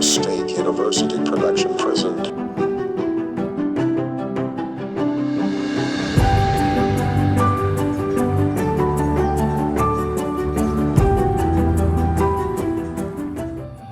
Delaware State University production present.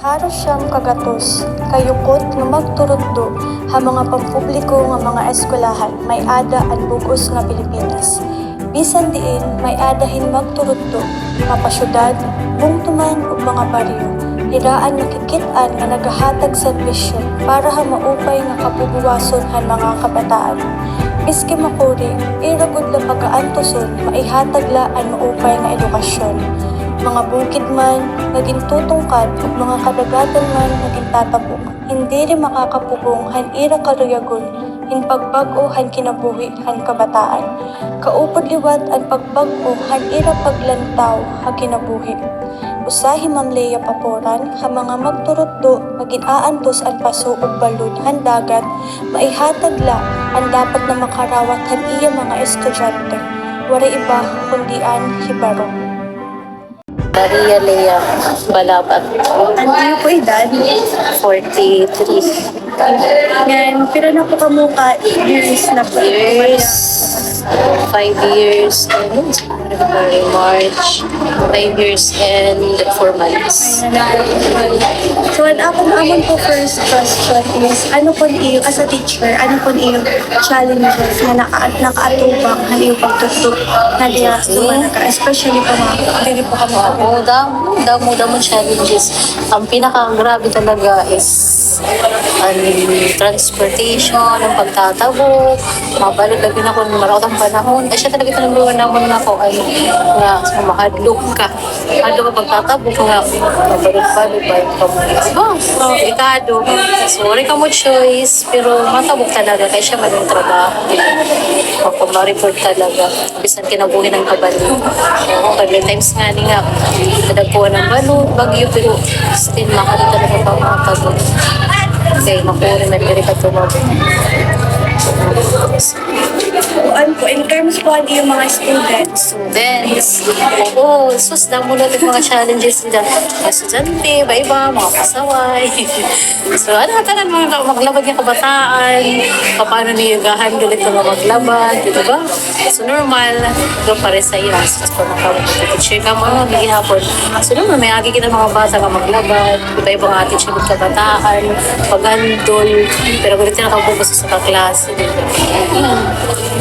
Haros siyang kagatos, kayukot nga magturuddo ha mga pampubliko nga mga eskwelahan may ada at bugos nga Pilipinas. Bisan diin may adahin magturuddo, mapasyudad, bungtuman ug mga baryo. Hiraan makikit-an nga nagahatag serbisyo para ha maupay nga kabubuwason han mga kabataan. Miski makuri, iragod la pagaantoson, maihatag la ang maupay nga edukasyon. Mga bukid man, naging tutungkad ug mga kadagatan man naging tatabok. Hindi rin makakapugong han ira kaluyagon, hin pagbag-o han kinabuhi han kabataan. Kaupod liwat ang pagbag-o han ira paglantaw ha kinabuhi. Usahi Ma'am Lea Paporan, ha mga magturutdo, magin-aantos ang paso ug balod han dagat, maihatag la ang dapat na makarawat han iya mga estudyante. Wala iba kundi an hibaro. Maria Lea Balabat. Ano niyo po edad? 43 Ngayon, pero na po kamuka, years na po. years. 5 years and February, March. 5 years and 4 months. So, ang amon po first question is, ano po niyo, as a teacher, ano po niyo challenges na nakaatubang na iyong pagtutok na diya ka, especially po mga, hindi po kami Oo, damo challenges. Ang pinaka-grabe talaga is ang transportation, ang pagtatabo, mabalik lagi na kung marakot ang panahon. Ay siya talaga tinuluan naman na ako ay nga makadlok ka. Hadlok ka pagtatabo nga mabalik-balik ba yung delikado. Sorry ka mo choice, pero matabok talaga kaya siya maling trabaho. Kapag ma-report talaga, bisan kinabuhi ng kabali. Oo, pag may times nga ni nga, nadagpuan ng balon, bagyo, pero still makali talaga pa mga tabok. Okay, makuha na diri ka tumabok. ano po, in terms po ano yung mga students. Students, oo, sus, damo na yung mga challenges nila. Mga estudyante, iba-iba, mga pasaway. So, ano, tanan mga maglabad yung kabataan, paano niyo gahandle ito mga maglabad, dito ba? So, normal, ito pare sa iyo. So, teacher ka mo, hapon. So, normal, may agi kita mga bata nga maglabad, iba-iba nga teacher ng kabataan, paghandol, pero ganito na kabukas sa kaklase.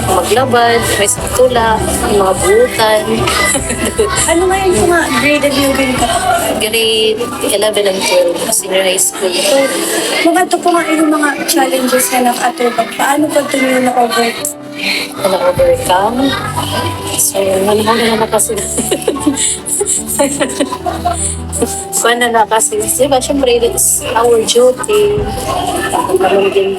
Maglabad, may sakitula, may mga buutan. Ano nga yung mga grade na yung ka? Grade 11 and 12, senior high school. So, mga ito po nga yung mga challenges na nakatubag. Paano po ito nyo Na-overcome. So, manihuli na kasi. Kuwan na kasi. Diba, syempre, it's our duty. Kami din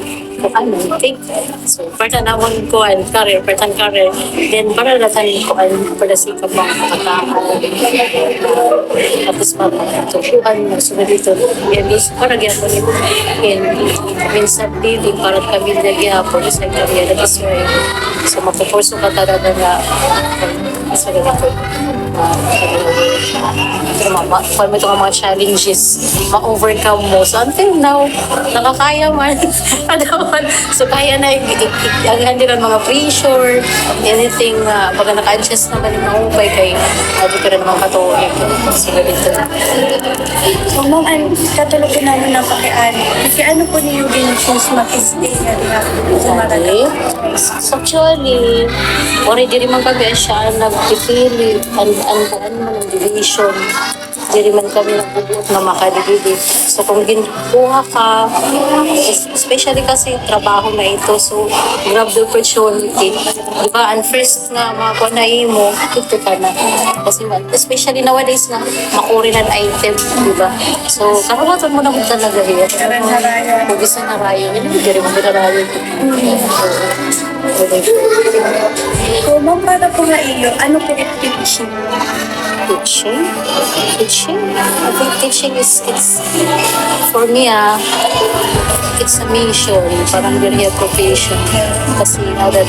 take. So, partan naman ko ang career, Then, para natin ko ang para sa kapang kataan. Tapos, matutuhan mo. So, dito, yan is para gyapon ito. Minsan, living para kami nagyapon sa career. That is why, so, mapupurso ka talaga na sa ganito. Kung may mga challenges, ma-overcome mo. So, until now, nakakaya man. So, kaya na ang handle ang mga pressure, anything, pag naka-adjust naman yung maupay kay hindi ka rin naman katuloy. So, ganito. So, ma'am, katulog ko namin ng pakian. Kasi ano po niyo din-choose mag-stay na sa Maragay? So, actually, already rin man kami siya nagpipili ang man ang division. Hindi man kami nagbubuot na makadibili. So, kung ginkuha ka, especially kasi trabaho na ito, so, grab the opportunity. Diba, ang first nga makakuha na mo, ito ka na. Kasi, especially nowadays na makuri ng item, diba? So, karawatan mo na mo talaga yan. Kung bisa na rayo, hindi mo na rayo. So, ma'am, para po nga iyo, ano po yung teaching? Teaching? I think teaching is, it's, for me, it's a mission, parang really a profession. Kasi now that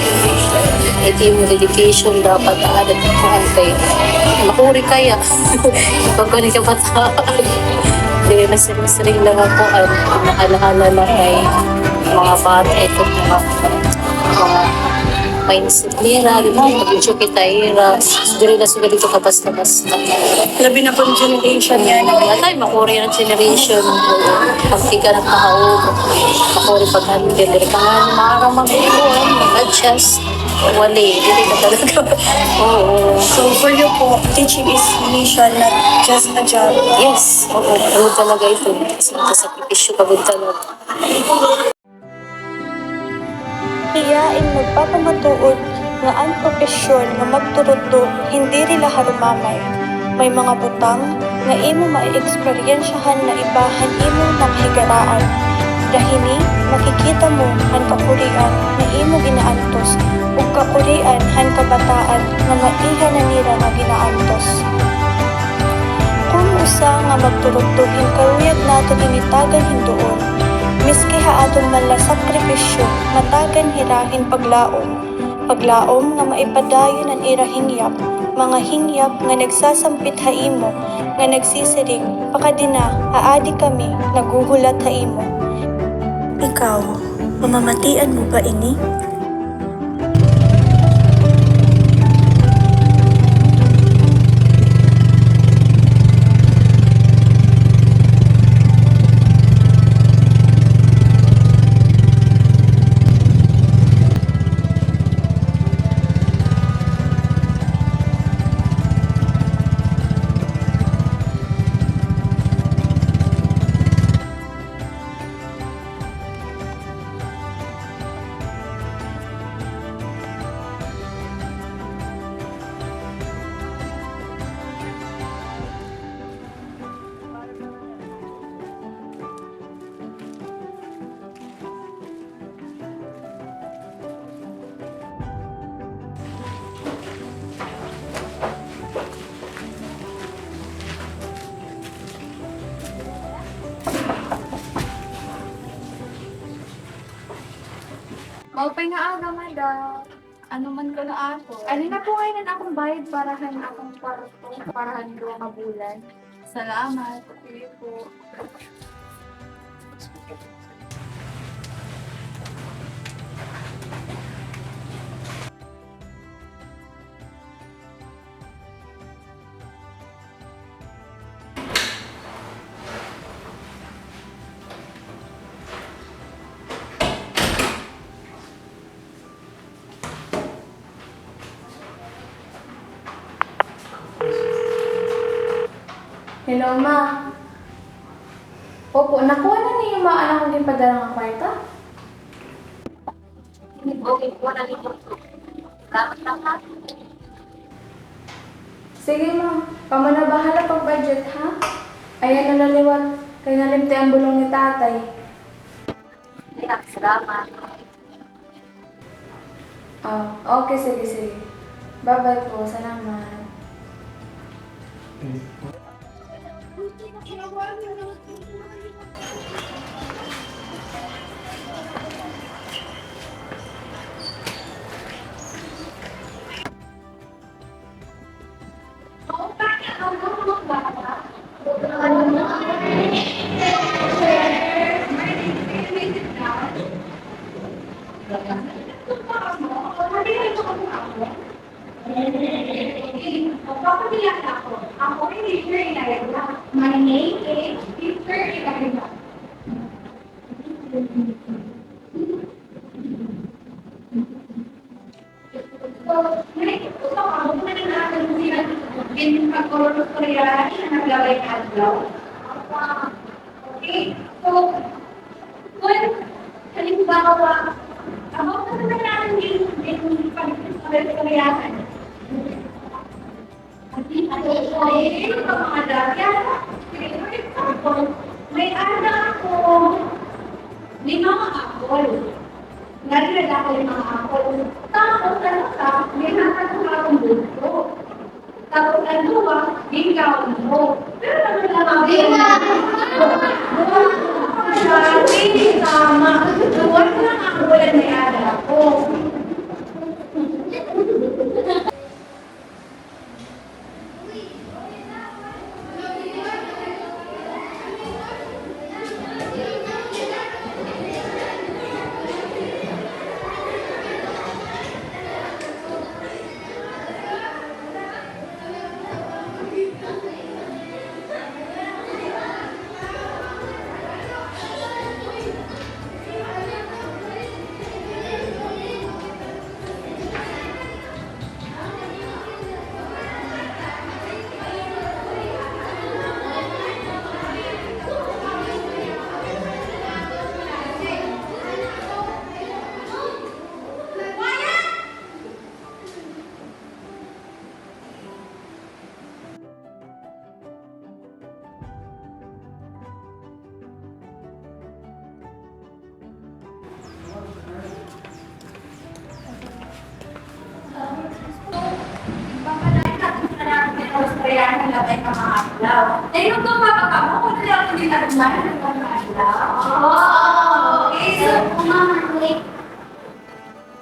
ito yung dedication, dapat adat mo kay makuri kaya. Pag ka bataan. Hindi na siring lang ako at nakaalahala lang kay mga bata ito mga mindset nila, di ba? Mag-issue kita ira. Dili na sila dito kabasta-basta. Labi na po yung generation yan. Wala tayo makuri ng generation. Pag di ka nagpakaog, makuri pag-handle. Dili ka nga maarang mag-iwan, mag-adjust. Wali, dili ka talaga. Oo. So for you po, teaching is mission, not just a job. Yes, oo. Pagod talaga ito. Kasi sakripisyo, pagod talaga. Iyain magpapamatuod nga ang profesyon nga magturudlo hindi rila harumamay. May mga butang nga imo ma-eksperyensyahan na ibahan imong nakahigaraan. Dahini makikita mo ang kapurian na imo ginaantos ug kapurian han kabataan nga maiha na nila nga ginaantos. Kung usa nga magturudlo karuyag nato initagan hinduon, miski haaton man la sakripisyo, matagan hirahin paglaom nga maipadayon ang ira hingyap, mga hingyap nga nagsasampit haimo, nga nagsisiring, pakadina, aadi kami, naguhulat haimo. Ikaw, mamamatian mo ba ini? Maupay nga aga, madam. Ano man ko na ako. Ano na po ngayon akong bayad parahan akong parahan 2 ka bulan. Salamat. Sige po. Hello, ma. Opo, nakuha na niyo yung mga anak kong gipadala ng kwarta? Okay, wala nito. Salamat lang ha. Sige, ma. Kamo na bahala pag-budget, ha? Ayan na naliwat. Kaya nalimti ang bulong ni tatay. Salamat. Okay, sige. Bye-bye po. Salamat. My name is Peter Ibarra. So, nakikita ko ako kung ano natin sila in pag-orostorya na naglaway adlaw. Okay, so, kung halimbawa, ako kung ano natin yung pag-orostoryahan. May ada ako 5 apple. Nalilala ko 5 apple. Tapos ano ka, may nakatong akong buto. Tapos ano ba, ikaw mo. Pero ano lang ako, Dati, tama. Duwan lang ako wala may ada ako. tayo mga adlaw. Dahil kung mapaka mo, kung hindi ako din nagmahal ng mga adlaw. Okay, so, kumamalik.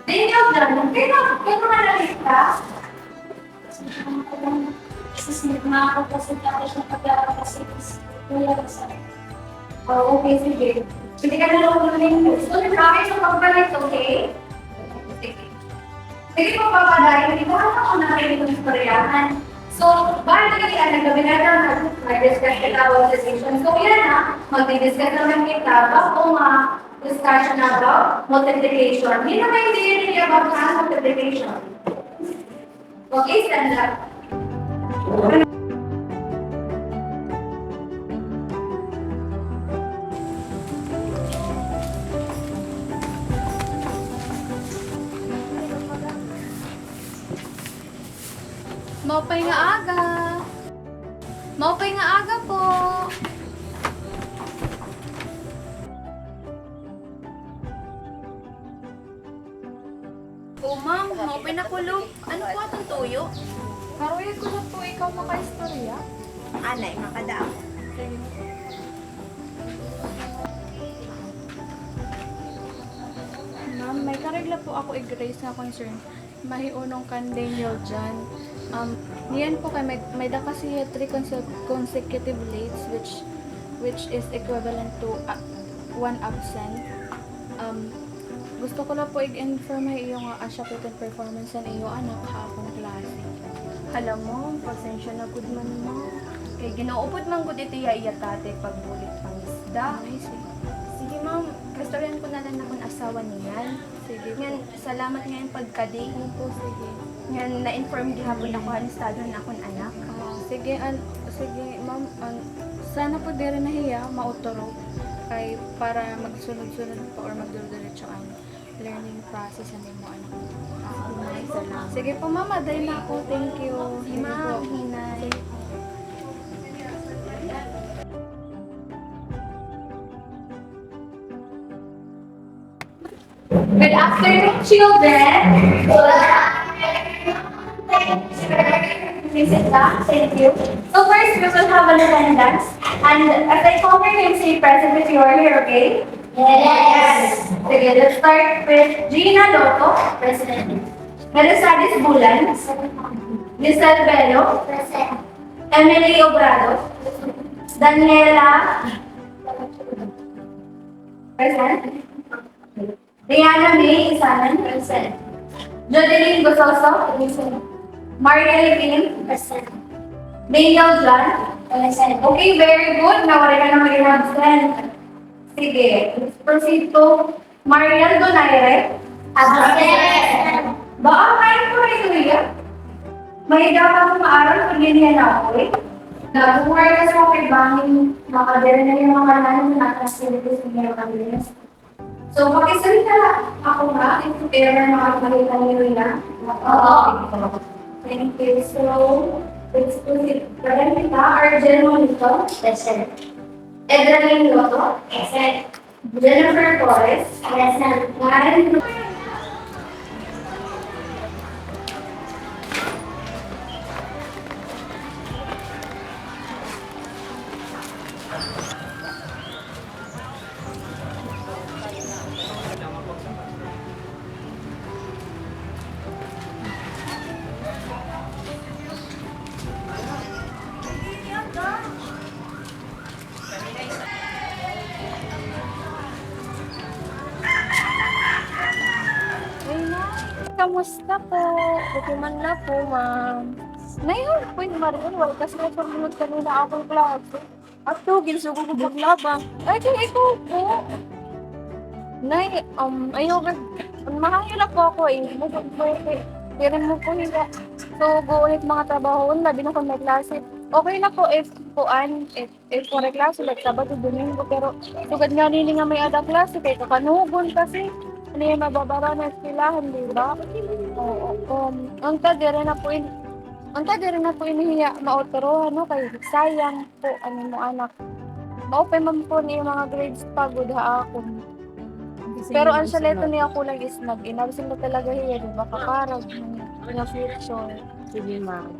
Dahil yung gano'n, kaya malalit ka? Susunod na ako kasi tapos na pag-aaral kasi wala ka sa okay, sige. Hindi ka na lang ulit. So, nagkakit sa pagbalik, okay? Sige. Sige po, papadayo. Hindi ko ako natin itong istoryahan. So, bakit nagabi na mag-discuss kita about decision? So, yan na. Mag-discuss naman kita about discussion about multiplication. Hindi naman hindi about multiplication. Okay, stand up. Maupay nga aga. Maupay nga aga po. Oh, ma'am, maupay na kulog. Ano po atong tuyo? Karoy ko na po ikaw makaistorya. Anay, makadaang. Ma'am, may karigla po ako i-grace na concern. Mahiunong kan Daniel John. Niyan po kay may da kasi 3 consecutive lates which is equivalent to 1 absent. Gusto ko lang po i-inform iyong asyapitan performance sa iyo anak hapon klase. Alam mo, pasensya na gud man mo. Kay ginuupod man gud iti iya tate pagbulit pang isda. Nice eh. Sige ma'am, kastoryan ko na lang akong asawa niyan. Sige po. Ngayon, salamat ngayon pagkadi. Po, sige. Ngayon, na-inform gihapon ako ang estado na akong anak. Sige, sige, ma'am. Sana po di rin nahiya, mautoro. Kay para magsunod-sunod po or magdulo-diretso ang learning process na mo anak. Salamat. Sige po, ma'am. Dahil na ako. Thank you. Si ma'am, hinay. Good afternoon, children. Thank you. So first, we will have an attendance. And as I call your name, say present if you are here, okay? Yes. Okay, let's start with Gina Loto. Present. Mercedes Bulan. Giselle Bello. Present. Emily Obrado. Daniela. Present. Diana May Isanan. Present. Jodeline Gososo. Present. Maria Levine. Present. Daniel John. Present. Okay, very good. Nawala ka na mag-absent. Sige, let's proceed to Mariel Donaire. Absent. Baka kain ko rin kuya. May dapat kong maaral kung hindi yan ako eh. Nag-work na sa akin bangin makadera na yung mga nanin na facilities ng mga kabilis. So, pakisalita ako nga, if ever makakalitan niyo na. Oo. Thank you. So, let's proceed. Kaya kita, Arjen Monito. Present. Edralyn Loto. Present. Jennifer Torres. Present. Karen. Ay na, kamusta po? Okay man na po, ma'am. Ngayon, pwede maroon, wala kasi nasunod kanina akong klase. At to, ginsugo ko paglabang. Ay, kaya ikaw po. Nay, ayoko, mahahirap po ako eh. Pero mo po nila. So, ulit mga trabaho, labi na kung may klase. Okay na po if for a klase, like Sabado, Domingo, pero sugad nga nili nga may ada klase, kaya kakanugon kasi. Ano yung mababara na eskilahan, di ba? Oo. Ang tadiri na po inihiya, mautoro, ano, kay sayang po, ano mo anak. Maupay man po niya mga grades pagod ha ako. Pero ang saleto niya kulang is nag-inabsin na talaga hiya, di ba? Kaparag, mga future. Sige, ma'am.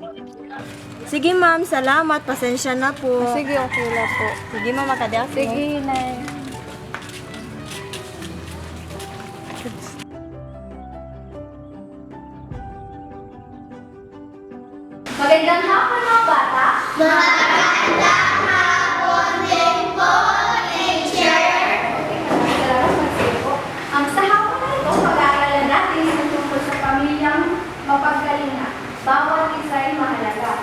Sige, ma'am. Salamat. Pasensya na po. Sige, okay lang po. Sige, ma'am. Makadiyas. Sige, Nay. Magandang hapon mga bata. Sa hapon na ito, pag-aaralan natin ang tungkol sa pamilyang mapagkalinga. Bawat isa ay mahalaga.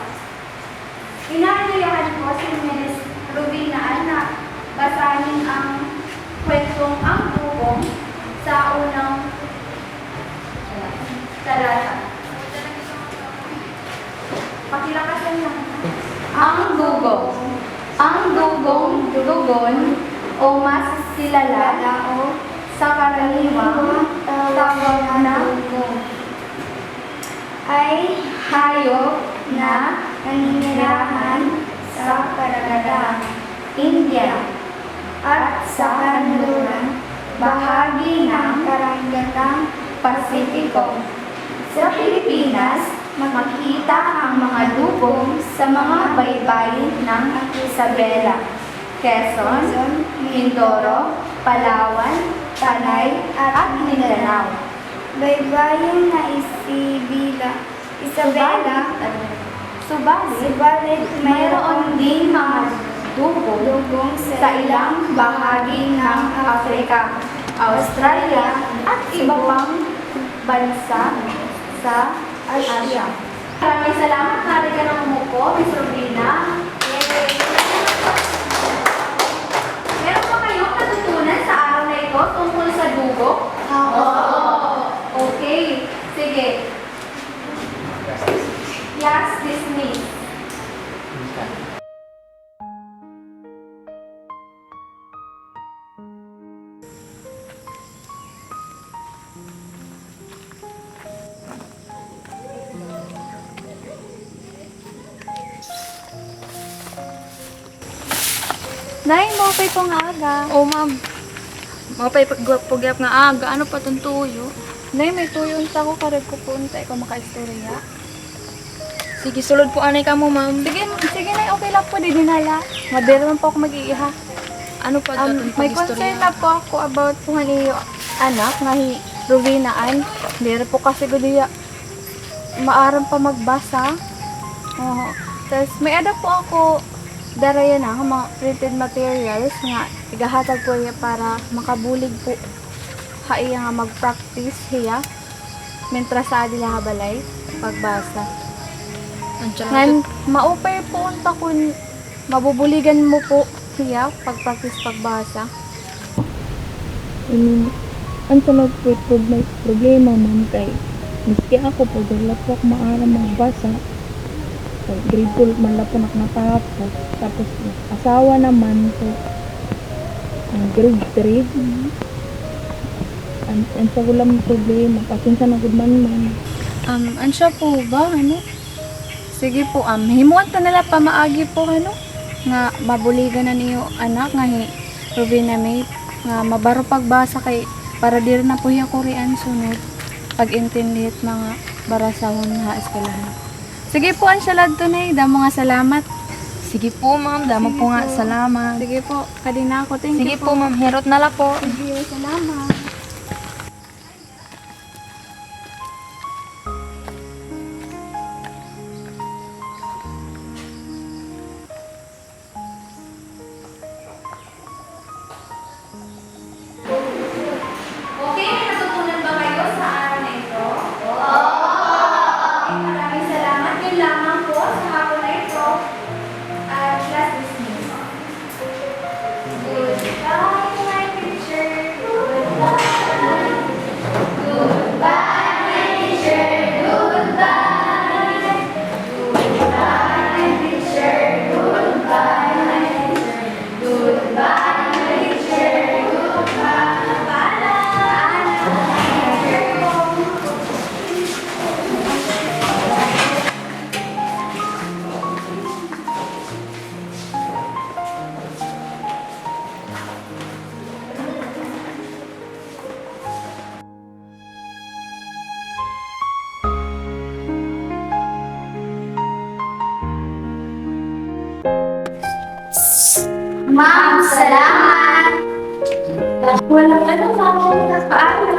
Inaanyayahan ko si Miss Rubina na basahin ang kwentong Ang Dugong sa unang talata. Pakilakasan lang. Ang dugong. Ang dugon o mas kilala o sa karaniwang tawag na dugong ay hayop na naninirahan sa karagatan India at sa kanlurang bahagi ng karagatang Pasipiko. Sa Pilipinas, makikita ang mga dugong sa mga baybayin ng Isabela, Quezon, Mindoro, Palawan, Tanay at Mindanao. Baybayin na Isabela, subalit mayroon din mga dugong sa ilang bahagi ng Afrika, Australia at iba pang bansa sa Asia. Maraming salamat. Nari ka ng umupo, Miss Rubina. Meron pa kayong natutunan sa araw na ito tungkol sa dugo? Oo. Okay. Sige. Yes, dismiss. Nay, mapay po nga aga. Oh, ma'am. Mapay pagyap nga aga. Ano pa itong tuyo? Nay, may tuyo unta ko karag ko punta. Ikaw maka-istorya. Sige, sulod po anay ka mo, ma'am. Sige, Nay, okay lang po. Di dinala. Madira man po ako mag-iiha. Ano pa itong May concern na po ako about kung ano yung anak nga Ruvinaan. Hindi po kasi ko diya maaram pa magbasa. Oo. Tapos may ada po ako daraya na mga printed materials nga igahatag ko niya para makabulig po haiya nga mag-practice hiya mentras sa adila habalay pagbasa. Ngan maupay po unta kun mabubuligan mo po hiya pag-practice pagbasa. Ang sunod po problema man kay miski ako po dala po ako maaram magbasa. So, grade 12 man lang po nakatapos. Tapos asawa naman po ang grade 3. Ang sa ulam problema pasensya na gud man. Ansya po ba ano? Sige po himuan ta nila pa maagi po ano nga mabuligan na niyo anak nga Rubina May nga mabaro pagbasa kay para dir na po yung Korean sunod pag-intindit mga barasahon ha eskwelahan. Sige po ang salad to na damo nga salamat. Sige po, ma'am. Damo po nga. Salamat. Sige po, kadina ako. Thank Sige you po, ma'am. Herot na la po. Sige, salamat. Okay, may natutunan ba kayo sa araw na ito? Oo! Maraming salamat. Yun lamang po sa hapon na ito. Class dismissed. Goodbye, my teacher. Goodbye. Ma'am, salamat! Walang ano, ma'am. Paalam.